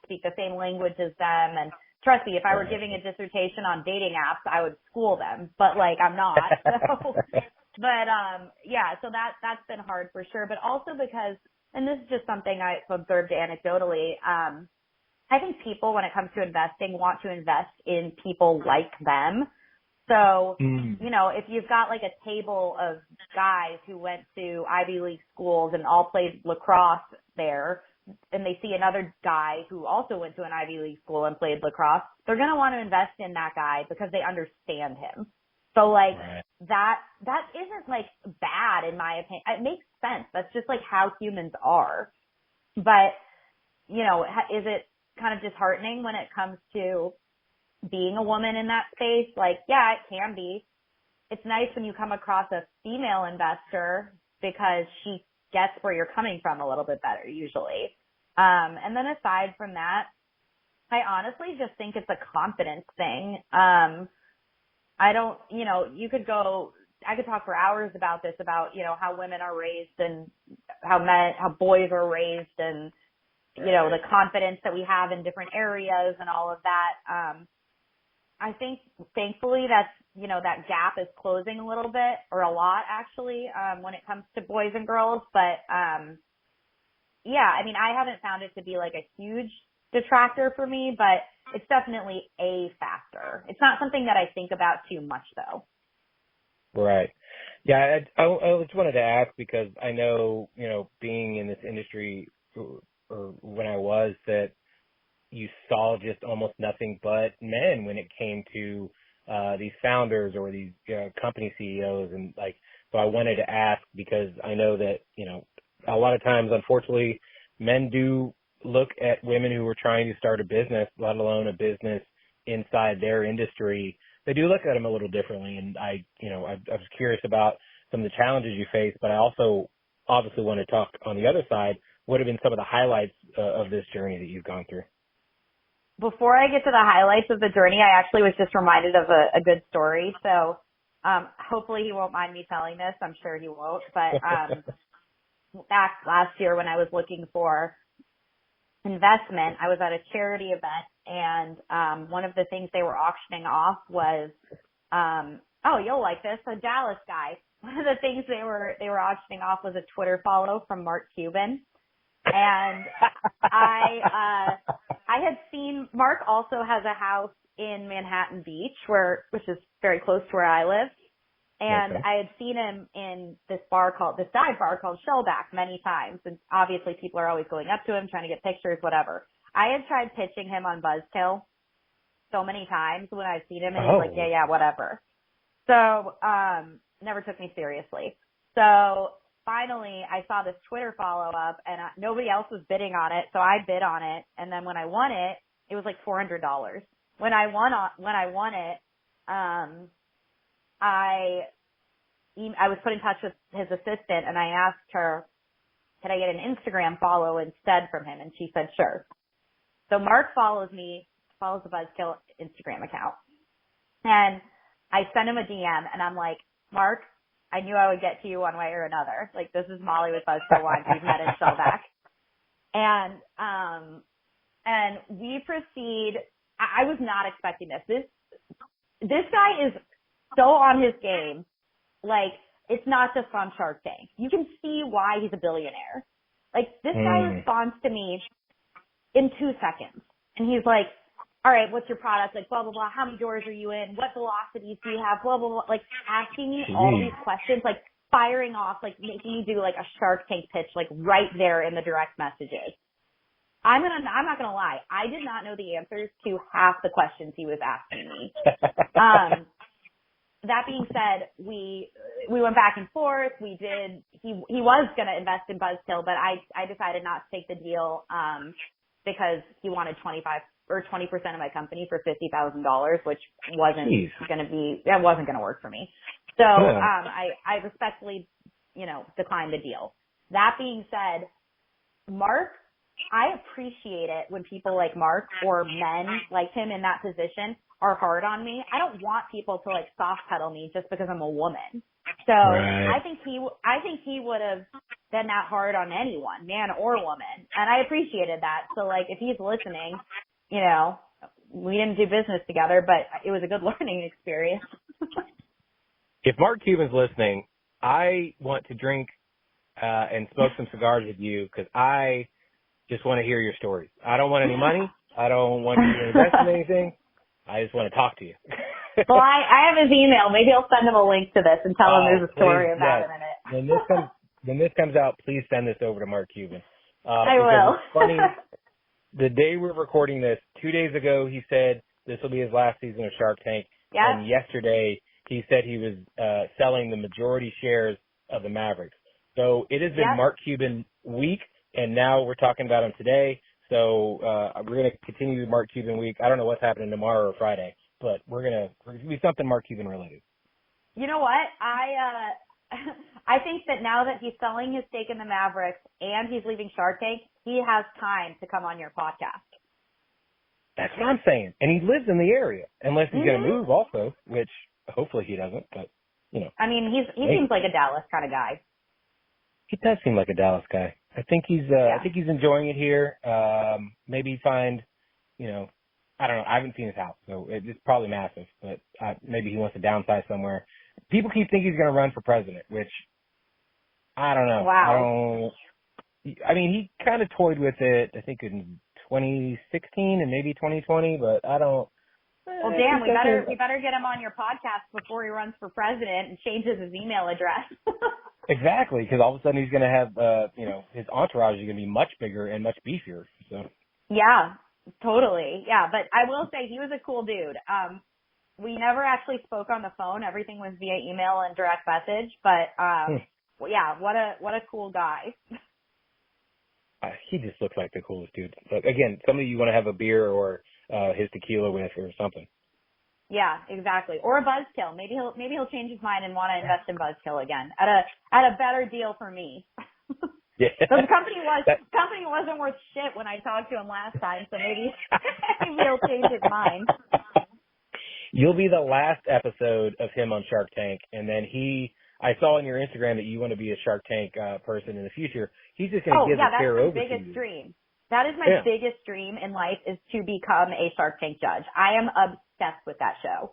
speak the same language as them. And trust me, if I were giving a dissertation on dating apps, I would school them, but like I'm not. So, but yeah, so that's been hard for sure. But also because, and this is just something I've observed anecdotally, I think people, when it comes to investing, want to invest in people like them. So, you know, if you've got like a table of guys who went to Ivy League schools and all played lacrosse there, and they see another guy who also went to an Ivy League school and played lacrosse, they're going to want to invest in that guy because they understand him. So like that isn't like bad in my opinion. It makes sense. That's just like how humans are. But, you know, is it kind of disheartening when it comes to being a woman in that space? Like, yeah, it can be. It's nice when you come across a female investor because she gets where you're coming from a little bit better usually. And then aside from that, I honestly just think it's a confidence thing. I don't, you know, I could talk for hours about this, about, you know, how women are raised and how boys are raised and, you know, the confidence that we have in different areas and all of that. I think thankfully that's, you know, that gap is closing a little bit, or a lot actually, when it comes to boys and girls. But, yeah, I mean, I haven't found it to be like a huge detractor for me, but it's definitely a factor. It's not something that I think about too much though. Right. Yeah. I just wanted to ask because I know, you know, being in this industry or when I was, that you saw just almost nothing but men when it came to these founders or these company CEOs. And like, so I wanted to ask because I know that, you know, a lot of times, unfortunately, men do look at women who are trying to start a business, let alone a business inside their industry. They do look at them a little differently. And I was curious about some of the challenges you face, but I also obviously want to talk on the other side. What have been some of the highlights of this journey that you've gone through? Before I get to the highlights of the journey, I actually was just reminded of a good story. So hopefully he won't mind me telling this. I'm sure he won't. But back last year when I was looking for investment, I was at a charity event, and one of the things they were auctioning off was, oh, you'll like this, a Dallas guy. One of the things they were auctioning off was a Twitter follow from Mark Cuban. And I had seen Mark also has a house in Manhattan Beach, which is very close to where I live. And okay. I had seen him in this dive bar called Shellback many times. And obviously people are always going up to him, trying to get pictures, whatever. I had tried pitching him on Buzzkill so many times when I've seen him, and he's like, yeah, whatever. So, never took me seriously. So finally I saw this Twitter follow up, and nobody else was bidding on it. So I bid on it. And then when I won it, it was like $400. When I won it, I was put in touch with his assistant, and I asked her, could I get an Instagram follow instead from him? And she said, sure. So Mark follows the Buzzkill Instagram account. And I sent him a DM, and I'm like, Mark, I knew I would get to you one way or another. Like, this is Molly with Buzzkill Wines. We've met in Shellback. And we proceed. I was not expecting this. This guy is so on his game. Like, it's not just on Shark Tank. You can see why he's a billionaire. Like, this guy responds to me in 2 seconds. And he's like, all right, what's your product? Like, blah, blah, blah. How many doors are you in? What velocities do you have? Blah, blah, blah. Like, asking me all these questions, like, firing off, like, making me do, like, a Shark Tank pitch, like, right there in the direct messages. I'm not gonna lie. I did not know the answers to half the questions he was asking me. That being said, we went back and forth. He was going to invest in Buzzkill, but I decided not to take the deal, because he wanted 20% of my company for $50,000, which wasn't going to work for me. So, I respectfully, declined the deal. That being said, Mark, I appreciate it when people like Mark or men like him in that position are hard on me. I don't want people to like soft pedal me just because I'm a woman. So right. I think he would have been that hard on anyone, man or woman. And I appreciated that. So like, if he's listening, you know, we didn't do business together, but it was a good learning experience. If Mark Cuban's listening, I want to drink and smoke some cigars with you because I just want to hear your stories. I don't want any money. I don't want you to invest in anything. I just want to talk to you. Well, I have his email. Maybe I'll send him a link to this and tell him there's a story about him in it. When this comes out, please send this over to Mark Cuban. I will. It's funny, the day we're recording this, 2 days ago, he said this will be his last season of Shark Tank. Yep. And yesterday, he said he was selling the majority shares of the Mavericks. So it has been Mark Cuban week, and now we're talking about him today. So we're going to continue the Mark Cuban week. I don't know what's happening tomorrow or Friday, but we're going to be something Mark Cuban related. You know what? I think that now that he's selling his stake in the Mavericks and he's leaving Shark Tank, he has time to come on your podcast. That's what I'm saying. And he lives in the area, unless he's going to move also, which hopefully he doesn't, but, you know. I mean, he seems like a Dallas kind of guy. He does seem like a Dallas guy. I think he's enjoying it here. Maybe find, you know, I don't know. I haven't seen his house, so it's probably massive, but maybe he wants to downsize somewhere. People keep thinking he's going to run for president, which I don't know. Wow. I mean, he kind of toyed with it, I think, in 2016 and maybe 2020, but I don't. Well, damn, we better get him on your podcast before he runs for president and changes his email address. Exactly, because all of a sudden he's going to have, you know, his entourage is going to be much bigger and much beefier. So. Yeah, totally. Yeah, but I will say he was a cool dude. We never actually spoke on the phone. Everything was via email and direct message. But well, yeah, what a cool guy. He just looks like the coolest dude. But again, somebody you want to have a beer or his tequila with or something. Yeah, exactly. Or a Buzzkill. Maybe he'll change his mind and want to invest in Buzzkill again at a better deal for me. Yeah. So the company wasn't worth shit when I talked to him last time, so maybe he'll change his mind. You'll be the last episode of him on Shark Tank, and then I saw on your Instagram that you want to be a Shark Tank person in the future. He's just going to give the chair over to you. That's my biggest dream. That is my biggest dream in life, is to become a Shark Tank judge. I am obsessed with that show.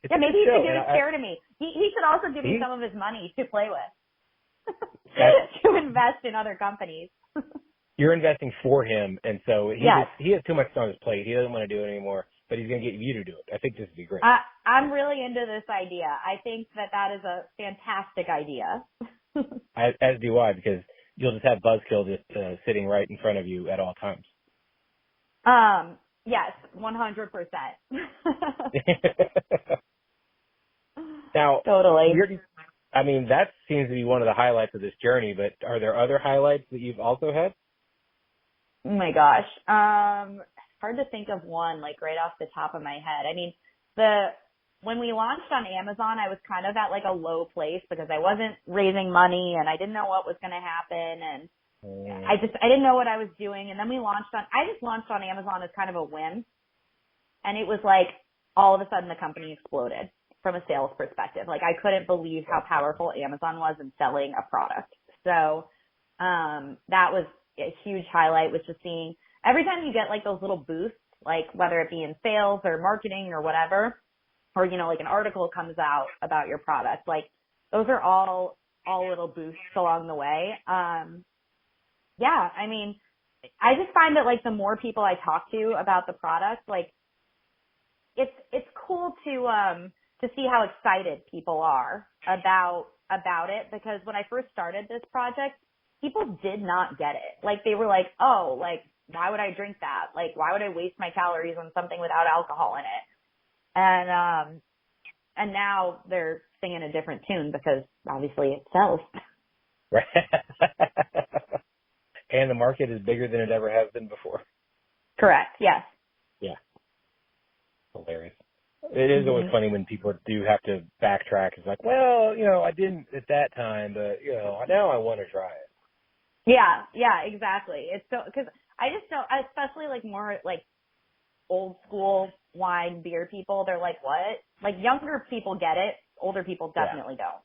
Maybe he should give his chair to me. He should also give me some of his money to play with, to invest in other companies. You're investing for him, and so he has too much on his plate. He doesn't want to do it anymore, but he's going to get you to do it. I think this would be great. I'm really into this idea. I think that is a fantastic idea. As do I, because you'll just have Buzzkill just sitting right in front of you at all times. Yes, 100%. Now, totally. I mean, that seems to be one of the highlights of this journey, but are there other highlights that you've also had? Oh my gosh. Hard to think of one, like, right off the top of my head. I mean, when we launched on Amazon, I was kind of at like a low place because I wasn't raising money and I didn't know what was going to happen, and I didn't know what I was doing. And then I just launched on Amazon as kind of a whim, and it was like all of a sudden the company exploded from a sales perspective. Like, I couldn't believe how powerful Amazon was in selling a product. So that was a huge highlight, was just seeing every time you get like those little boosts, like whether it be in sales or marketing or whatever, or, you know, like an article comes out about your product, like those are all little boosts along the way. Yeah, I mean, I just find that like the more people I talk to about the product, like it's cool to see how excited people are about it, because when I first started this project, people did not get it. Like, they were like, oh, like, why would I drink that? Like, why would I waste my calories on something without alcohol in it? And now they're singing a different tune because obviously it sells. Right. And the market is bigger than it ever has been before. Correct. Yes. Yeah. Hilarious. It is always funny when people do have to backtrack. It's like, well, you know, I didn't at that time, but, you know, now I want to try it. Yeah, exactly. It's so, because I just don't, especially like more like old school wine beer people, they're like, what? Like, younger people get it, older people definitely don't.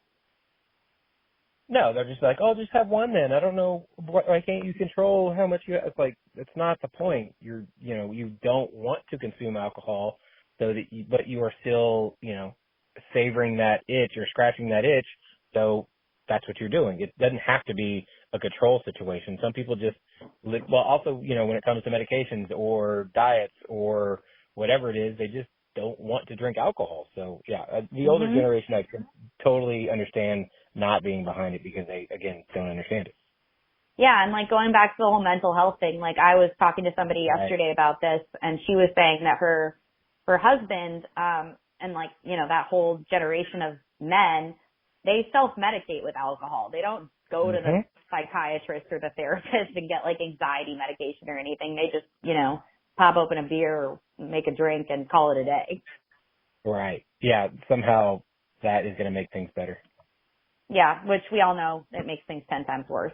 No, they're just like, oh, just have one then. I don't know, why can't you control how much you have? It's like, it's not the point. You don't want to consume alcohol but you are still, savoring that itch or scratching that itch. So that's what you're doing. It doesn't have to be a control situation. Some people just, also, when it comes to medications or diets or whatever it is, they just don't want to drink alcohol. So yeah, the older generation, I can totally understand not being behind it because they, again, don't understand it. Yeah, and like going back to the whole mental health thing, like I was talking to somebody yesterday about this, and she was saying that her husband, and like, that whole generation of men, they self-medicate with alcohol. They don't go to the psychiatrist or the therapist and get like anxiety medication or anything. They just, pop open a beer or make a drink and call it a day. Right. Yeah. Somehow that is going to make things better. Yeah. Which we all know it makes things 10 times worse.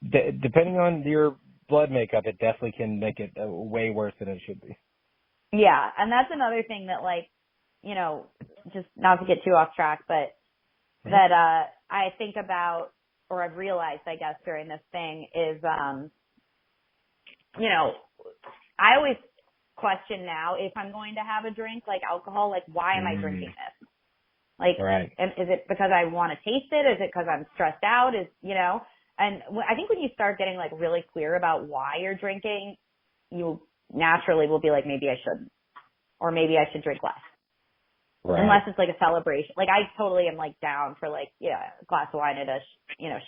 Depending on your blood makeup, it definitely can make it way worse than it should be. Yeah. And that's another thing that like, just not to get too off track, but that, I think about, or I've realized, I guess, during this thing is, I always question now if I'm going to have a drink like alcohol, like why am I drinking this? Like, is it because I want to taste it? Is it because I'm stressed out? And I think when you start getting like really clear about why you're drinking, you naturally will be like, maybe I shouldn't, or maybe I should drink less. Right. Unless it's like a celebration. Like I totally am like down for like, a glass of wine at a,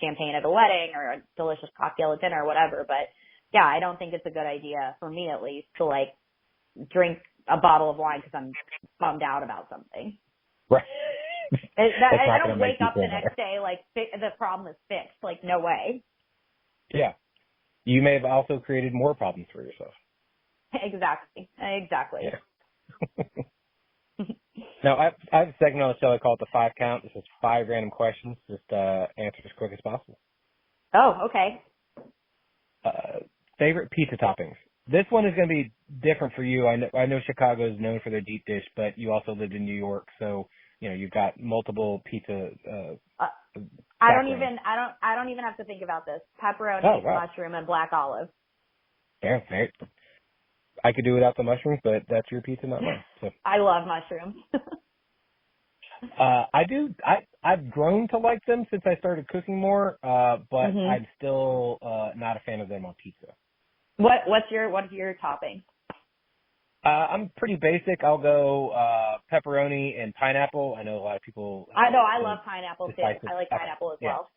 champagne at a wedding or a delicious cocktail at dinner or whatever. But yeah, I don't think it's a good idea for me at least to like drink a bottle of wine because I'm bummed out about something. Right. I don't wake up the next day like the problem is fixed. Like no way. Yeah. You may have also created more problems for yourself. Exactly. Yeah. Now, I have a segment on the show I call it the 5 count. This is 5 random questions. Just answer as quick as possible. Oh, okay. Favorite pizza toppings. This one is going to be different for you. I know Chicago is known for their deep dish, but you also lived in New York, so you've got multiple pizza. I don't even have to think about this. Pepperoni, mushroom, and black olive. Fair. I could do without the mushrooms, but that's your pizza, not mine. So. I love mushrooms. I do. I've grown to like them since I started cooking more, but I'm still not a fan of them on pizza. What's your topping? I'm pretty basic. I'll go pepperoni and pineapple. I know a lot of people. I know. I love pineapple too. I like pineapple as well.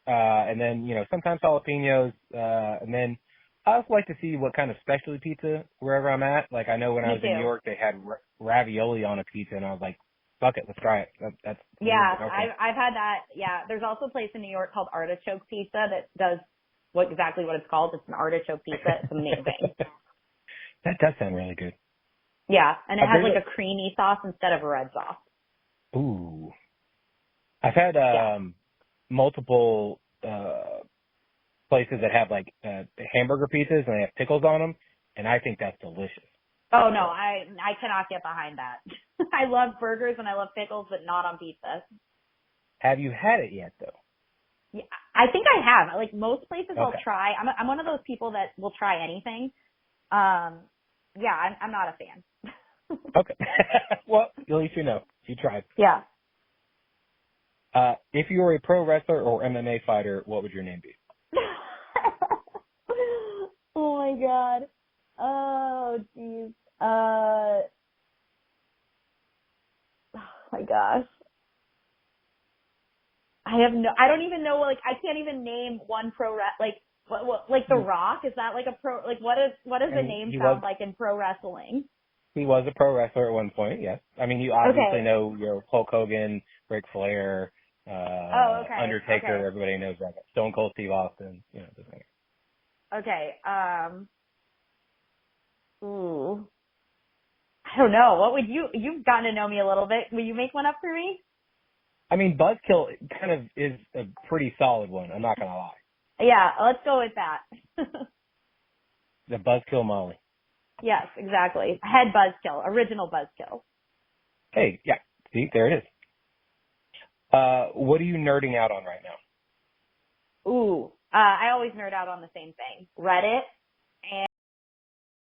And then sometimes jalapenos, and then I also like to see what kind of specialty pizza wherever I'm at. Like I know when I was in New York, they had ravioli on a pizza, and I was like, "Fuck it, let's try it." That's okay. I've had that. Yeah, there's also a place in New York called Artichoke Pizza that does exactly what it's called. It's an artichoke pizza. It's amazing. That does sound really good. Yeah, and it has like a creamy sauce instead of a red sauce. Ooh, I've had multiple places that have like hamburger pizzas and they have pickles on them, and I think that's delicious. Oh no, I cannot get behind that. I love burgers and I love pickles, but not on pizza. Have you had it yet though? Yeah, I think I have. Like most places I'll try. I'm one of those people that will try anything. Yeah, I'm not a fan. Okay. Well, at least you know. You tried. Yeah. If you were a pro wrestler or MMA fighter, what would your name be? Oh my god. Oh jeez. Oh my gosh. I don't even know, like, I can't even name one like The Rock? Is that like a pro, like, what does the name sound like in pro wrestling? He was a pro wrestler at one point, yes. I mean, you obviously know your Hulk Hogan, Ric Flair, Undertaker, everybody knows that. Stone Cold Steve Austin, those things. Okay, ooh. I don't know. What would you've gotten to know me a little bit. Will you make one up for me? I mean, Buzzkill kind of is a pretty solid one. I'm not going to lie. Yeah, let's go with that. The Buzzkill Molly. Yes, exactly. Head Buzzkill, original Buzzkill. Hey, yeah. See, there it is. What are you nerding out on right now? Ooh, I always nerd out on the same thing. Reddit,